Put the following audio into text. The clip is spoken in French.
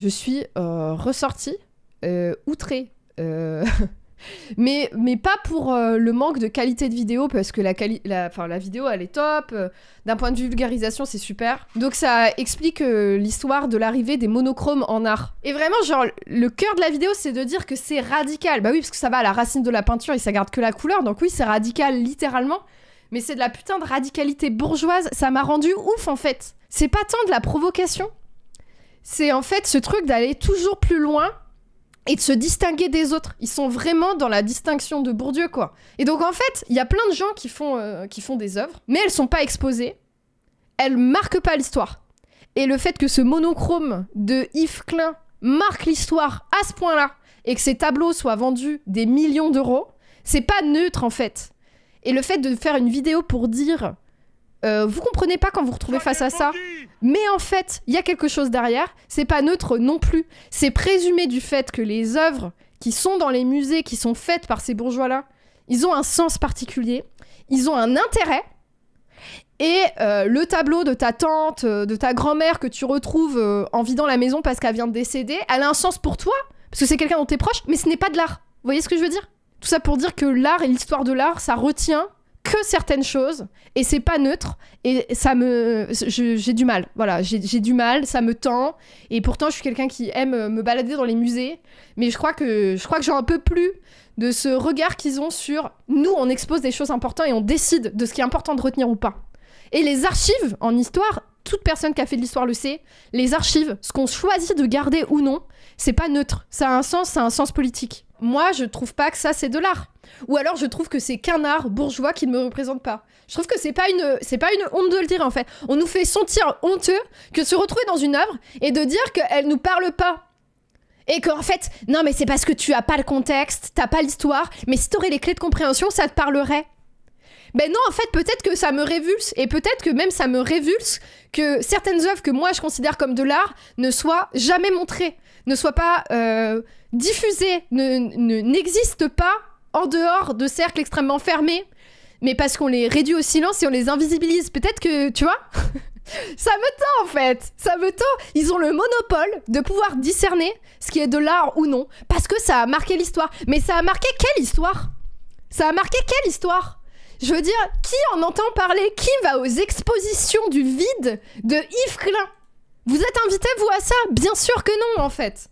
Je suis ressortie, outrée. Mais pas pour le manque de qualité de vidéo, parce que la vidéo, elle est top. D'un point de vue vulgarisation, c'est super. Donc ça explique l'histoire de l'arrivée des monochromes en art. Et vraiment, genre, le cœur de la vidéo, c'est de dire que c'est radical. Bah oui, parce que ça va à la racine de la peinture et ça garde que la couleur. Donc oui, c'est radical, littéralement. Mais c'est de la putain de radicalité bourgeoise. Ça m'a rendu ouf, en fait. C'est pas tant de la provocation. C'est en fait ce truc d'aller toujours plus loin et de se distinguer des autres. Ils sont vraiment dans la distinction de Bourdieu, quoi. Et donc, en fait, il y a plein de gens qui font des œuvres, mais elles sont pas exposées. Elles marquent pas l'histoire. Et le fait que ce monochrome de Yves Klein marque l'histoire à ce point-là, et que ces tableaux soient vendus des millions d'euros, c'est pas neutre, en fait. Et le fait de faire une vidéo pour dire... vous comprenez pas quand vous vous retrouvez face à ça, mais en fait, il y a quelque chose derrière, c'est pas neutre non plus. C'est présumé du fait que les œuvres qui sont dans les musées, qui sont faites par ces bourgeois-là, ils ont un sens particulier, ils ont un intérêt, et le tableau de ta tante, de ta grand-mère que tu retrouves en vidant la maison parce qu'elle vient de décéder, elle a un sens pour toi, parce que c'est quelqu'un dont t'es proche, mais ce n'est pas de l'art. Vous voyez ce que je veux dire ? Tout ça pour dire que l'art et l'histoire de l'art, ça retient que certaines choses, et c'est pas neutre, et j'ai du mal, voilà, j'ai du mal, ça me tend, et pourtant je suis quelqu'un qui aime me balader dans les musées, mais je crois que j'en peux plus de ce regard qu'ils ont sur nous. On expose des choses importantes et on décide de ce qui est important de retenir ou pas. Et les archives en histoire, toute personne qui a fait de l'histoire le sait, les archives, ce qu'on choisit de garder ou non, c'est pas neutre, ça a un sens politique. Moi, je trouve pas que ça, c'est de l'art. Ou alors, je trouve que c'est qu'un art bourgeois qui ne me représente pas. Je trouve que c'est pas une honte de le dire, en fait. On nous fait sentir honteux que de se retrouver dans une œuvre et de dire qu'elle nous parle pas. Et qu'en fait, non, mais c'est parce que tu as pas le contexte, t'as pas l'histoire, mais si t'aurais les clés de compréhension, ça te parlerait. Ben non, en fait, peut-être que ça me révulse, et peut-être que même ça me révulse que certaines œuvres que moi je considère comme de l'art ne soient jamais montrées, ne soient pas diffusées, n'existent pas en dehors de cercles extrêmement fermés, mais parce qu'on les réduit au silence et on les invisibilise. Peut-être que, tu vois, ça me tend en fait, ça me tend. Ils ont le monopole de pouvoir discerner ce qui est de l'art ou non, parce que ça a marqué l'histoire. Mais ça a marqué quelle histoire ? Ça a marqué quelle histoire ? Je veux dire, qui en entend parler ? Qui va aux expositions du vide de Yves Klein ? Vous êtes invité, vous, à ça ? Bien sûr que non, en fait.